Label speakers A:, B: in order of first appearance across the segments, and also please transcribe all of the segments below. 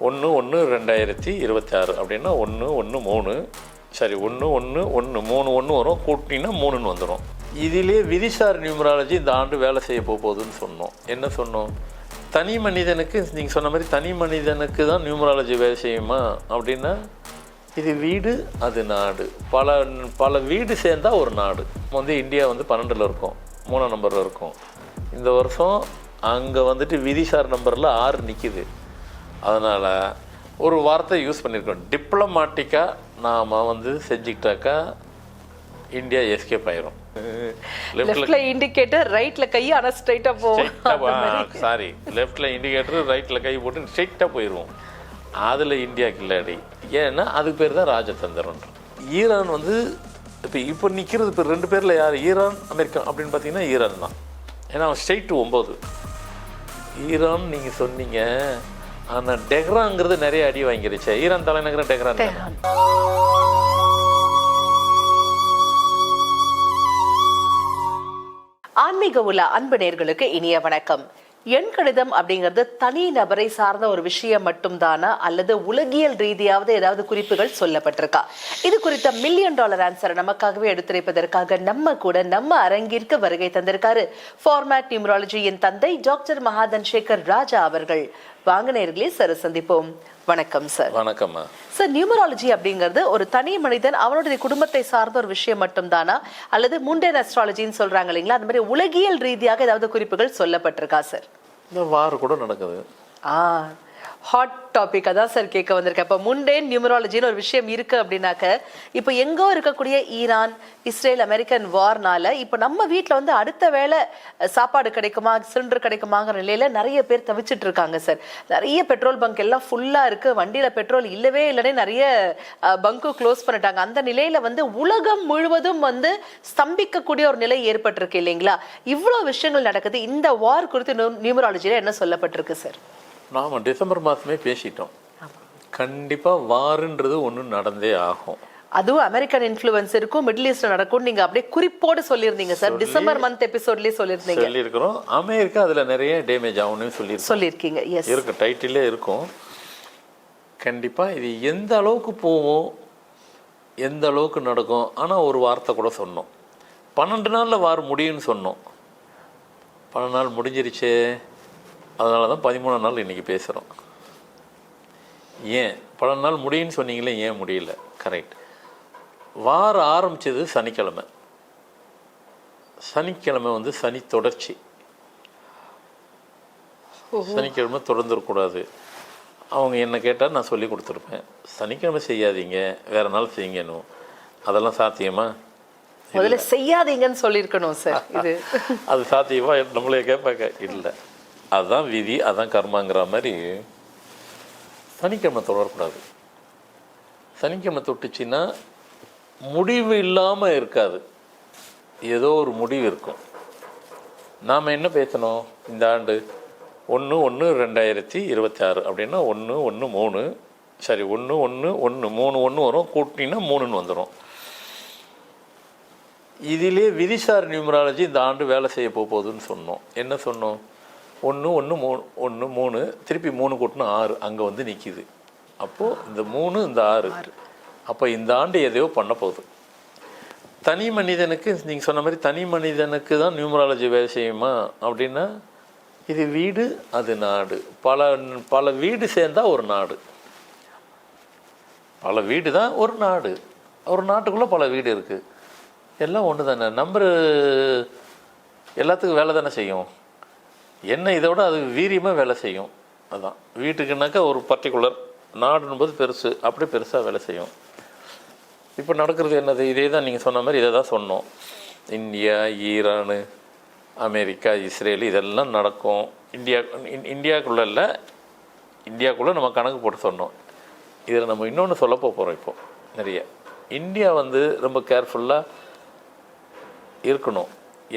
A: 1/1/2026 அப்படின்னா 1/1/3 சரி 1/1/1 வரும், கூட்டினா 3ன்னு வந்துடும். இதிலே விதிசார் நியூமராலஜி இந்த ஆண்டு வேலை செய்ய போகுதுன்னு சொன்னோம். என்ன சொன்னோம்? தனி மனிதனுக்கு நீங்கள் சொன்ன மாதிரி தனி மனிதனுக்கு தான் நியூமராலஜி வேலை செய்யுமா அப்படின்னா, இது வீடு அது நாடு, பல பல வீடு சேர்ந்தால் ஒரு நாடு. இந்தியா 12ல் இருக்கும், 3ஆம் நம்பரில் இருக்கும். இந்த வருஷம் அங்கே விதிசார் நம்பரில் 6 நிற்கிது. அதனால் ஒரு வார்த்தை யூஸ் பண்ணியிருக்கோம், டிப்ளமாட்டிக்காக நாம் செஞ்சுக்கிட்டாக்கா இந்தியா எஸ்கேப் ஆயிரும்.
B: லெஃப்ட்ல இண்டிகேட்டர், ரைட்ல கை, ஆனா ஸ்ட்ரைட்டா போகும்.
A: சாரி, லெஃப்ட்ல இண்டிகேட்டர், ரைட்ல கை போட்டு ஸ்ட்ரைட்டா போயிடுவோம். அதில் இந்தியா கில்லாடி. ஏன்னா அதுக்கு பேர் தான் ராஜதந்திரம். ஈரான் இப்போ நிற்கிறது இப்போ 2 பேரில் யார்? ஈரான் அமெரிக்கா அப்படின்னு பார்த்தீங்கன்னா ஈரான் தான். ஏன்னா அவன் ஸ்ட்ரைட்டு 9. ஈரான் நீங்கள் சொன்னீங்க, ஆனால் டெஹ்ரான்ங்கிறது நிறைய அடி வாங்கிருச்சு. ஈரான் தலைநகரம் டெஹ்ரான்.
B: ஆன்மீக உலா அன்பு நேயர்களுக்கு இனிய வணக்கம். எண் கணிதம் அப்படிங்கிறது தனி நபரை சார்ந்த ஒரு விஷயம் மட்டும்தானா, அல்லது உலகியல் ரீதியாவது ஏதாவது குறிப்புகள் சொல்லப்பட்டிருக்கா? இது குறித்த $1 மில்லியன் ஆன்சரை நமக்காகவே எடுத்துரைப்பதற்காக நம்ம அரங்கிற்கு வருகை தந்திருக்காரு ஃபார்மேட் நியூமராலஜியின் தந்தை டாக்டர் மகாதன் சேகர் ராஜா அவர்கள். வாங்க நேயர்களே, சார் சந்திப்போம். வணக்கம் சார்.
A: வணக்கம்
B: சார். நியூமராலஜி அப்படிங்கிறது ஒரு தனி மனிதன் அவனுடைய குடும்பத்தை சார்ந்த ஒரு விஷயம் மட்டும்தானா, அல்லது முண்டேன் அஸ்ட்ராலஜின்னு சொல்றாங்க இல்லைங்களா, அந்த மாதிரி உலகியல் ரீதியாக ஏதாவது குறிப்புகள் சொல்லப்பட்டிருக்கா சார்?
A: இந்த வாரம் கூட நடக்குது.
B: ஹாட் டாபிக் அதான் சார் கேட்க வந்திருக்கேன். இப்போ முண்டேன் நியூமராலஜின்னு ஒரு விஷயம் இருக்கு அப்படின்னாக்க, இப்போ எங்கோ இருக்கக்கூடிய ஈரான், இஸ்ரேல், அமெரிக்கன் வார்னால இப்போ நம்ம வீட்டில் அடுத்த வேளை சாப்பாடு கிடைக்குமா, சிலிண்டர் கிடைக்குமாங்கிற நிலையில நிறைய பேர் தவிச்சிட்டு இருக்காங்க சார். நிறைய பெட்ரோல் பங்க் எல்லாம் ஃபுல்லா இருக்கு, வண்டியில பெட்ரோல் இல்லவே இல்லைன்னு நிறைய பங்கு க்ளோஸ் பண்ணிட்டாங்க. அந்த நிலையில உலகம் முழுவதும் ஸ்தம்பிக்கக்கூடிய ஒரு நிலை ஏற்பட்டிருக்கு இல்லைங்களா? இவ்வளவு விஷயங்கள் நடக்குது. இந்த வார் குறித்து நியூமராலஜியில என்ன சொல்லப்பட்டிருக்கு சார்?
A: நாம் டிசம்பர் மாதமே பேசிட்டோம், கண்டிப்பாக வாருன்றது ஒன்று நடந்தே ஆகும்.
B: அதுவும் அமெரிக்கன் இன்ஃப்ளூயன்ஸ் இருக்கும், மிடில் ஈஸ்ட் நடக்கும். நீங்க அப்படியே குறிப்போடு சொல்லியிருந்தீங்க சார், டிசம்பர் மந்த் எபிசோட்லயே சொல்லியிருக்கிறோம்.
A: அமெரிக்கா அதுல நிறைய டேமேஜ் ஆகும்னு சொல்லியிருக்கீங்க. இருக்கு, டைட்டிலே இருக்கும். கண்டிப்பா இது எந்த அளவுக்கு போவோம், எந்த அளவுக்கு நடக்கும். ஆனா ஒரு வார்த்தை கூட சொன்னோம், 12 நாள்ல வார் முடியும்னு சொன்னோம். 12 நாள் முடிஞ்சிருச்சே. அதனால தான் 13ஆம் நாள் இன்றைக்கி பேசுகிறோம். ஏன் 12 நாள் முடியும்னு சொன்னீங்களே, ஏன் முடியல? கரெக்ட். வாரம் ஆரம்பித்தது சனிக்கிழமை. சனிக்கிழமை சனி தொடர்ச்சி. சனிக்கிழமை தொடர்ந்துடக்கூடாது. அவங்க என்ன கேட்டால் நான் சொல்லி கொடுத்துருப்பேன், சனிக்கிழமை செய்யாதீங்க, வேறு நாள் செய்யுங்கன்னு. அதெல்லாம் சாத்தியமா?
B: முதல்ல செய்யாதீங்கன்னு சொல்லியிருக்கணும் சார். இது
A: அது சாத்தியமா? நம்மளே கேட்பாங்க. இல்லை, அதுதான் விதி, அதுதான் கர்மாங்கிற மாதிரி. சனிக்கிழமை தொடரக்கூடாது. சனிக்கிழமை தொட்டுச்சுன்னா முடிவு இல்லாமல் இருக்காது, ஏதோ ஒரு முடிவு இருக்கும். நாம் என்ன பேசணும் இந்த ஆண்டு? 1/1/2026 அப்படின்னா 1/1/3 சரி 1/1/1 வரும், கூட்டினா 3ன்னு வந்துடும். இதிலே விதிசார் நியூமராலஜி இந்த ஆண்டு வேலை செய்ய போகுதுன்னு சொன்னோம். என்ன சொன்னோம்? 1/1/3 திருப்பி 3 கூட்டினா 6 அங்கே நிற்கிது. அப்போது இந்த 3 இந்த 6, அப்போ இந்த ஆண்டு எதையோ பண்ண போகுது. தனி மனிதனுக்கு நீங்கள் சொன்ன மாதிரி தனி மனிதனுக்கு தான் நியூமராலஜி வேலை செய்யுமா அப்படின்னா, இது வீடு அது நாடு, பல பல வீடு சேர்ந்தால் ஒரு நாடு. பல வீடு தான் ஒரு நாடு. ஒரு நாட்டுக்குள்ளே பல வீடு இருக்குது. எல்லாம் ஒன்று தானே. நம்பர் எல்லாத்துக்கும் வேலை தானே செய்யும். என்ன இதோட அது வீரியமாக வேலை செய்யும். அதுதான் வீட்டுக்குனாக்கா ஒரு பர்டிகுலர், நாடுன்னும்போது பெருசு, அப்படி பெருசாக வேலை செய்யும். இப்போ நடக்கிறது என்னது? இதே தான் நீங்கள் சொன்ன மாதிரி இதை தான் சொன்னோம். இந்தியா, ஈரானு, அமெரிக்கா, இஸ்ரேல் இதெல்லாம் நடக்கும். இந்தியாவுக்குள்ளே இல்லை, இந்தியாவுக்குள்ளே நம்ம கணக்கு போட்டு சொன்னோம். இதில் நம்ம இன்னொன்று சொல்ல போகிறோம். இப்போது நிறைய இந்தியா ரொம்ப கேர்ஃபுல்லாக இருக்கணும்.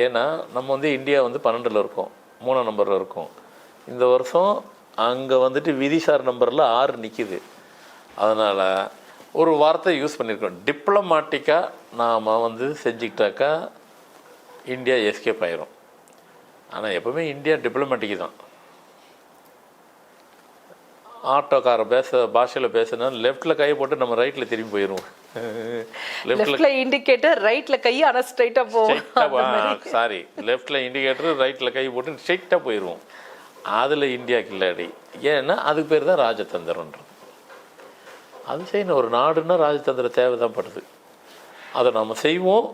A: ஏன்னா நம்ம இந்தியா 12ல் இருக்கோம், 3ஆம் நம்பரில் இருக்கும். இந்த வருஷம் அங்கே விதிசார் நம்பரில் 6 நிற்கிது. அதனால் ஒரு வார்த்தை யூஸ் பண்ணியிருக்கோம், டிப்ளமாட்டிக்காக நாம் செஞ்சுக்கிட்டாக்கா இந்தியா எஸ்கேப் ஆயிரும். ஆனால் எப்போவுமே இந்தியா டிப்ளமேட்டிக் தான். ஆட்டோக்கார பாஷையில் பேசுனா லெஃப்ட்டில் கையை போட்டு நம்ம ரைட்டில் திரும்பி போயிடுவோம்.
B: லெஃப்ட்ல இண்டிகேட்டர் ரைட்ல கை ஆனா ஸ்ட்ரைட்டா போகும்.
A: சாரி, லெஃப்ட்டில் இண்டிகேட்டர் ரைட்டில் கை போட்டு ஸ்ட்ரைட்டாக போயிடுவோம். அதில் இந்தியாவுக்கு இல்லாடி. ஏன்னா அதுக்கு பேர் தான் ராஜதந்திரன்றது. அது செய்யணும். ஒரு நாடுன்னா ராஜதந்திர தேவை தான் படுது. அதை நம்ம செய்வோம்,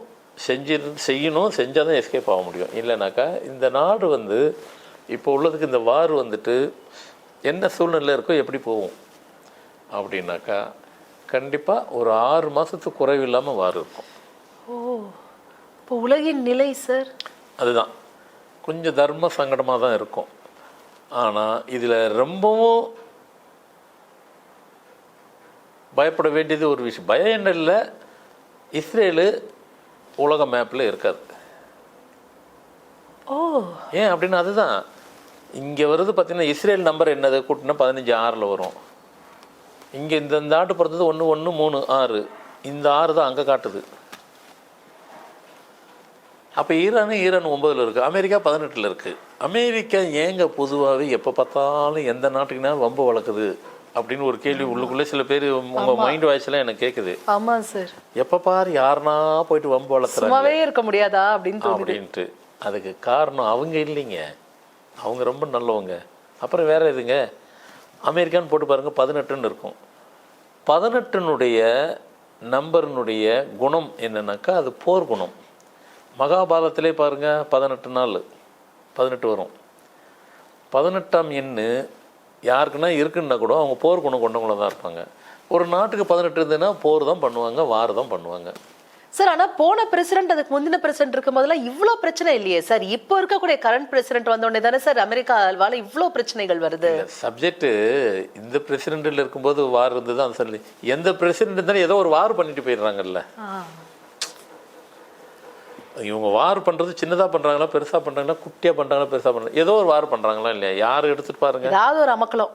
A: செய்யணும். செஞ்சால் தான் எஸ்கேப் ஆக முடியும். இல்லைனாக்கா இந்த நாடு வந்து இப்போ உள்ளதுக்கு இந்த வார் வந்துட்டு என்ன சூழ்நிலை இருக்கோ எப்படி போகும் அப்படின்னாக்கா கண்டிப்பாக ஒரு 6 மாதத்துக்கு குறைவு இல்லாமல் வார் இருக்கும்.
B: ஓ, இப்போ உலகின் நிலை சார்
A: அதுதான் கொஞ்சம் தர்ம சங்கடமாக தான் இருக்கும். ஆனால் இதில் ரொம்பவும் பயப்பட வேண்டியது ஒரு விஷயம். பயம் என்ன இல்லை, இஸ்ரேலு உலக மேப்பில் இருக்காது.
B: ஓ,
A: ஏன் அப்படின்னா அதுதான் இங்கே வருது. பார்த்தீங்கன்னா இஸ்ரேல் நம்பர் என்னது கூட்டினா 15-6 வரும். இங்கே இந்த ஆட்டு பிறந்தது 1-1-3-6. இந்த 6 தான் அங்கே காட்டுது. அப்போ ஈரான் 9 இருக்குது, அமெரிக்கா 18 இருக்குது. அமெரிக்கா ஏங்க பொதுவாகவே எப்போ பார்த்தாலும் எந்த நாட்டுக்குன்னா வம்பு வளர்க்குது அப்படின்னு ஒரு கேள்வி உள்ளுக்குள்ளே சில பேர் உங்கள் மைண்ட் வாய்ஸ்லாம் எனக்கு கேட்குது.
B: ஆமாம் சார்,
A: எப்போ பாரு யாருனா போயிட்டு வம்பு வளர்த்துறாங்க
B: இருக்க முடியாதா அப்படின்ட்டு.
A: அதுக்கு காரணம் அவங்க இல்லைங்க, அவங்க ரொம்ப நல்லவங்க. அப்புறம் வேற எதுங்க, அமெரிக்கான்னு போட்டு பாருங்க 18ன்னு இருக்கும். 18னுடைய நம்பர்னுடைய குணம் என்னன்னாக்கா அது போர் குணம். மகாபாரதத்திலே பாருங்க 18 நாள் 18 வரும். 18ஆம் எண்ணு யாருக்குன்னா இருக்குன்னா கூட அவங்க போர் குணம் கொண்டவங்கள தான் இருப்பாங்க. ஒரு நாட்டுக்கு 18 இருந்ததுன்னா போர் தான் பண்ணுவாங்க, வார் தான் பண்ணுவாங்க.
B: சார் ஆனா போன பிரசிடென்ட் அதுக்கு முந்தின பிரசிடென்ட் இருக்கும் போதெல்லாம் இவ்வளோ பிரச்சனை இல்லையே சார். இப்போ இருக்கக்கூடிய கரண்ட் பிரசிடென்ட் வந்தோடனே தானே சார் அமெரிக்காவால இவ்வளோ பிரச்சனைகள் வருது.
A: சப்ஜெக்ட் இந்த பிரசிடென்ட்ல இருக்கும்போது வார் இருந்தது அந்த சொல்லி எந்த பிரசிடென்ட் இருந்தாலும் ஏதோ ஒரு வார் பண்ணிட்டு போயிடுறாங்கல்ல. இவங்க வார் பண்றது சின்னதா பண்றாங்களா பெருசா பண்றாங்களா குட்டியா பண்றாங்களா பெருசா பண்றாங்க, ஏதோ ஒரு வார் பண்றாங்களா இல்லையா, யாரு எடுத்துட்டு பாருங்க
B: ஏதாவது ஒரு அமக்கலம்.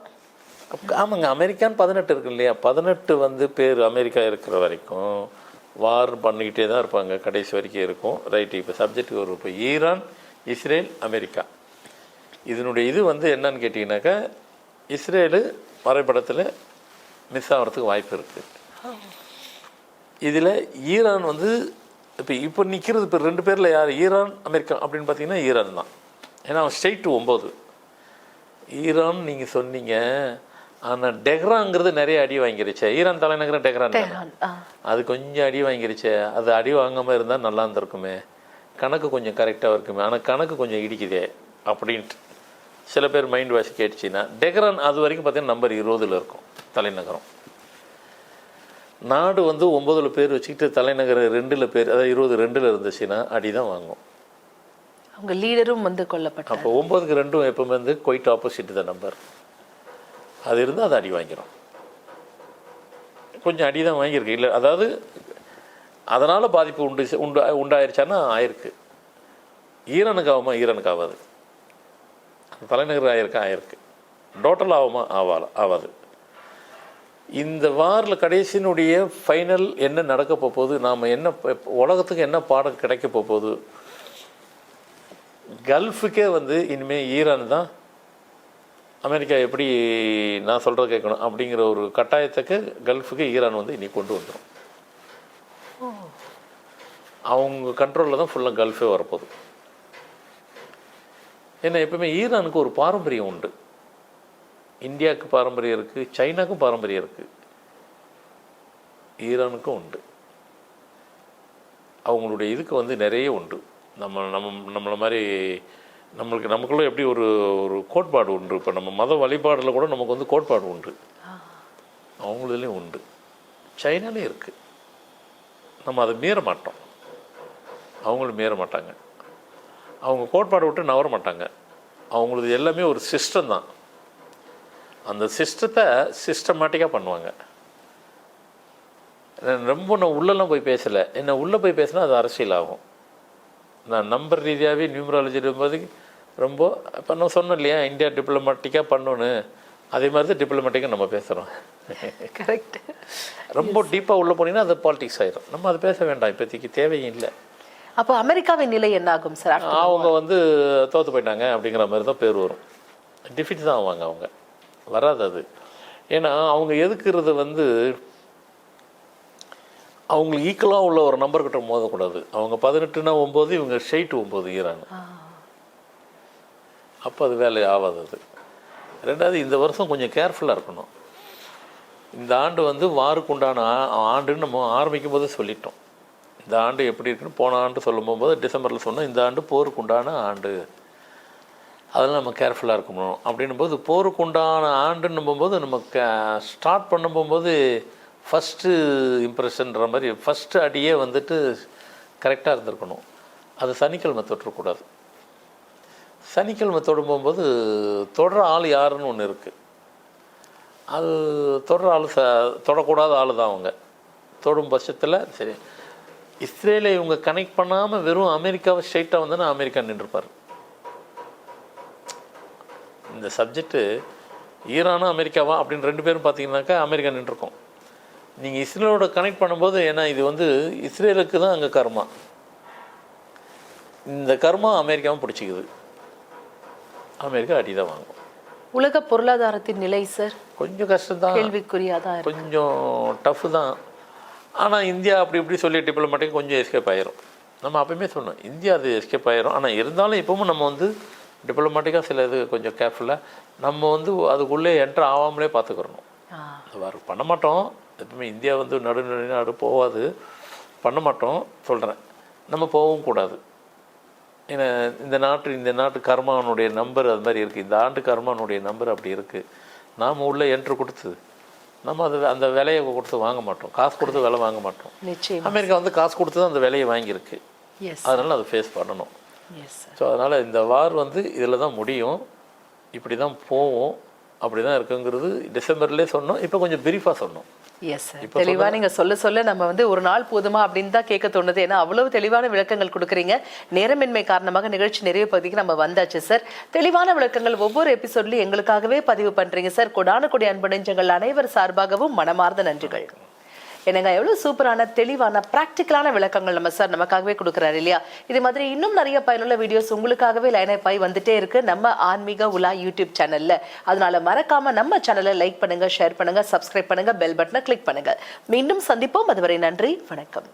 A: ஆமாங்க, அமெரிக்கான்னு 18 இருக்கு இல்லையா, 18 வந்து பேர் அமெரிக்கா இருக்கிற வரைக்கும் வார் பண்ணிக்கிட்டே தான் இருப்பாங்க, கடைசி வரைக்கும் இருக்கும். ரைட்டு, இப்போ சப்ஜெக்ட் வரும். இப்போ ஈரான், இஸ்ரேல், அமெரிக்கா இதனுடைய இது வந்து என்னன்னு கேட்டிங்கனாக்கா இஸ்ரேலு வரைபடத்தில் மிஸ் ஆகிறதுக்கு வாய்ப்பு இருக்குது. இதில் ஈரான் வந்து இப்போ நிற்கிறது இப்போ 2 பேரில் யார், ஈரான் அமெரிக்கா அப்படின்னு பார்த்தீங்கன்னா ஈரான் தான். ஏன்னா அவன் ஸ்டேட் 9. ஈரான் நீங்கள் சொன்னீங்க, ஆனால் டெஹ்ரான்ங்கிறது நிறைய அடி வாங்கிருச்சு. ஈரான் தலைநகரம் டெஹ்ரான், அது கொஞ்சம் அடி வாங்கிருச்சு. அது அடி வாங்காமல் இருந்தால் நல்லா இருந்திருக்குமே, கணக்கு கொஞ்சம் கரெக்டாக இருக்குமே, ஆனால் கணக்கு கொஞ்சம் இடிக்குதே அப்படின்ட்டு சில பேர் மைண்ட் வாஷ் கேட்டுச்சுன்னா டெஹ்ரான் அது வரைக்கும் பார்த்தீங்கன்னா நம்பர் 20 இருக்கும் தலைநகரம். நாடு வந்து 9 பேர் வச்சுக்கிட்டு தலைநகரம் 2 பேர், அதாவது 22 இருந்துச்சுன்னா அடி தான் வாங்கும்.
B: அவங்க லீடரும் வந்து கொல்லப்பட்டார்.
A: அப்போ 9க்கு 2 எப்பவுமே வந்து குவைட் ஆப்போசிட் தான் நம்பர். அது இருந்தால் அது அடி வாங்கிடும். கொஞ்சம் அடி தான் வாங்கியிருக்கு இல்லை, அதாவது அதனால் பாதிப்பு உண்டாயிருச்சான்னா ஆயிருக்கு. ஈரானுக்கு ஆகுமா, ஈரானுக்கு ஆகாது. தலைநகர் ஆயிருக்கு. டோட்டல் ஆகுமா, ஆகாது. இந்த வாரில் கடைசியினுடைய ஃபைனல் என்ன நடக்க போகுது, நாம் என்ன உலகத்துக்கு என்ன பாடம் கிடைக்க போகுது, கல்ஃபுக்கே வந்து இனிமேல் ஈரான் தான் அமெரிக்கா எப்படி நான் சொல்கிறத கேட்கணும் அப்படிங்கிற ஒரு கட்டாயத்துக்கு கல்ஃபுக்கு ஈரான் வந்து இனி கொண்டு வந்துடும். அவங்க கண்ட்ரோலில் தான் ஃபுல்லாக கல்ஃபே வரப்போகுது. ஏன்னா எப்பவுமே ஈரானுக்கு ஒரு பாரம்பரியம் உண்டு, இந்தியாவுக்கு பாரம்பரியம் இருக்குது, சைனாவுக்கும் பாரம்பரியம் இருக்குது, ஈரானுக்கும் உண்டு. அவங்களுடைய இதுக்கு வந்து நிறைய உண்டு. நம்மளை மாதிரி நமக்குள்ள எப்படி ஒரு கோட்பாடு உண்டு. இப்போ நம்ம மத வழிபாடில் கூட நமக்கு வந்து கோட்பாடு உண்டு, அவங்களதுலேயும் உண்டு, சைனாலேயும் இருக்குது. நம்ம அதை மீற மாட்டோம், அவங்களும் மீற மாட்டாங்க. அவங்க கோட்பாடை விட்டு நவர மாட்டாங்க. அவங்களது எல்லாமே ஒரு சிஸ்டம் தான். அந்த சிஸ்டத்தை சிஸ்டமேட்டிக்காக பண்ணுவாங்க. ரொம்ப நான் உள்ளெல்லாம் போய் பேசலை, என்ன உள்ளே போய் பேசினா அது அரசியல் ஆகும். நான் நம்பர் ரீதியாகவே நியூமராலஜி போது ரொம்ப இப்போ நான் சொன்னேன் இல்லையா, இந்தியா டிப்ளமேட்டிக்காக பண்ணணும், அதே மாதிரி தான் டிப்ளமேட்டிக்காக நம்ம பேசுகிறோம்.
B: கரெக்ட்.
A: ரொம்ப டீப்பாக உள்ளே போனீங்கன்னா அது பாலிடிக்ஸ் ஆயிடும். நம்ம அதை பேச வேண்டாம், இப்போதைக்கு தேவையும் இல்லை.
B: அப்போ அமெரிக்காவின் நிலை என்ன ஆகும் சார்?
A: அவங்க வந்து தோற்று போயிட்டாங்க அப்படிங்கிற மாதிரி தான் பேர் வரும். டிஃபிட் தான் ஆவாங்க, அவங்க வராது. அது ஏன்னா அவங்க எதுக்குறது வந்து அவங்களுக்கு ஈக்குவலாக உள்ள ஒரு நம்பர்கிட்ட மோதக்கூடாது. அவங்க 18னா 9, இவங்க ஷெய்ட் 9 ஈரான். அப்போ அது வேலை ஆகாது. அது ரெண்டாவது, இந்த வருஷம் கொஞ்சம் கேர்ஃபுல்லாக இருக்கணும். இந்த ஆண்டு வந்து வாருக்கு உண்டான ஆண்டுன்னு நம்ம ஆரம்பிக்கும் போது சொல்லிட்டோம். இந்த ஆண்டு எப்படி இருக்குன்னு போன ஆண்டு சொல்லும் போகும்போது டிசம்பரில் சொன்னோம், இந்த ஆண்டு போருக்கு உண்டான ஆண்டு, அதெல்லாம் நம்ம கேர்ஃபுல்லாக இருக்கணும். அப்படின்னும் போது போருக்கு உண்டான ஆண்டுன்னு போகும்போது நம்ம ஸ்டார்ட் பண்ண போகும்போது ஃபஸ்ட்டு இம்ப்ரெஷன்ற மாதிரி ஃபஸ்ட்டு அடியே வந்துட்டு கரெக்டாக இருந்திருக்கணும். அது சனிக்கிழமை தொற்றக்கூடாது. சனிக்கிழமை தொடும் போகும்போது தொடர ஆள் யாருன்னு ஒன்று இருக்குது. அது தொடர ஆள் தொடக்கூடாத ஆள் தான். அவங்க தொடும் பட்சத்தில் சரி, இஸ்ரேலை இவங்க கனெக்ட் பண்ணாமல் வெறும் அமெரிக்காவை ஸ்ட்ரெயிட்டாக வந்தோன்னா அமெரிக்கா நின்றுப்பார். இந்த சப்ஜெக்டு ஈரானா அமெரிக்காவா அப்படின்னு 2 பேரும் பார்த்தீங்கன்னாக்கா அமெரிக்கா நின்றுருக்கோம். நீங்கள் இஸ்ரேலோட கனெக்ட் பண்ணும்போது, ஏன்னா இது வந்து இஸ்ரேலுக்கு தான் அங்கே கர்மா, இந்த கர்மா அமெரிக்காவும் பிடிச்சிக்குது, அமெரிக்கா அடி தான் வாங்கும்.
B: உலக பொருளாதாரத்தின் நிலை சார்
A: கொஞ்சம் கஷ்டம்தான்,
B: கேள்விக்குறியாதான்,
A: கொஞ்சம் டஃப் தான். ஆனால் இந்தியா அப்படி இப்படி சொல்லி டிப்ளமேட்டிக் கொஞ்சம் எஸ்கேப் ஆயிரும். நம்ம அப்பயுமே சொன்னோம் இந்தியா அது எஸ்கேப் ஆயிரும். ஆனால் இருந்தாலும் இப்பவும் நம்ம வந்து டிப்ளமேட்டிக்காக சில இது கொஞ்சம் கேர்ஃபுல்லாக நம்ம வந்து அதுக்குள்ளே என்ட்ரு ஆகாமலே பார்த்துக்கிறணும். அது பண்ண மாட்டோம் எப்பவுமே. இந்தியா வந்து நடுநாடு போகாது, பண்ண மாட்டோம் சொல்கிறேன். நம்ம போகவும் கூடாது. ஏன்னா இந்த நாட்டு கர்மானுடைய நம்பர் அது மாதிரி இருக்குது. இந்த ஆண்டு கர்மானுடைய நம்பர் அப்படி இருக்குது. நாம் உள்ளே என்ட்ரு கொடுத்து நம்ம அது அந்த விலையை கொடுத்து வாங்க மாட்டோம், காசு கொடுத்து விலை வாங்க மாட்டோம். அமெரிக்கா வந்து காசு கொடுத்து தான் அந்த விலையை வாங்கியிருக்கு. அதனால் அதை ஃபேஸ் பண்ணணும். ஸோ அதனால் இந்த வார் வந்து இதில் தான் முடியும், இப்படி தான் போவோம், அப்படி தான் இருக்குங்கிறது டிசம்பர்லேயே சொன்னோம். இப்போ கொஞ்சம் பிரீஃபாக சொன்னோம்.
B: எஸ் சார், தெளிவா நீங்க சொல்ல நம்ம வந்து ஒரு நாள் போதுமா அப்படின்னு தான் கேட்க தோணுது. ஏன்னா அவ்வளவு தெளிவான விளக்கங்கள் கொடுக்குறீங்க. நேரமின்மை காரணமாக நிகழ்ச்சி நிறைய பகுதிக்கு நம்ம வந்தாச்சு சார். தெளிவான விளக்கங்கள் ஒவ்வொரு எபிசோட்லயும் எங்களுக்காகவே பதிவு பண்றீங்க சார். கொடான கொடி அன்பு நெஞ்சங்கள் அனைவர் சார்பாகவும் மனமார்ந்த நன்றிகள். என்னங்க எவ்வளவு சூப்பரான தெளிவான பிராக்டிக்கலான விளக்கங்கள் நம்ம சார் நமக்காகவே கொடுக்குறாரு இல்லையா? இது மாதிரி இன்னும் நிறைய பயனுள்ள வீடியோஸ் உங்களுக்காகவே லைனப் ஆகி வந்துட்டே இருக்கு நம்ம ஆன்மீக உலா யூடியூப் சேனல்ல. அதனால மறக்காம நம்ம சேனலை லைக் பண்ணுங்க, ஷேர் பண்ணுங்க, சப்ஸ்கிரைப் பண்ணுங்க, பெல் பட்டனை கிளிக் பண்ணுங்க. மீண்டும் சந்திப்போம். அதுவரை நன்றி, வணக்கம்.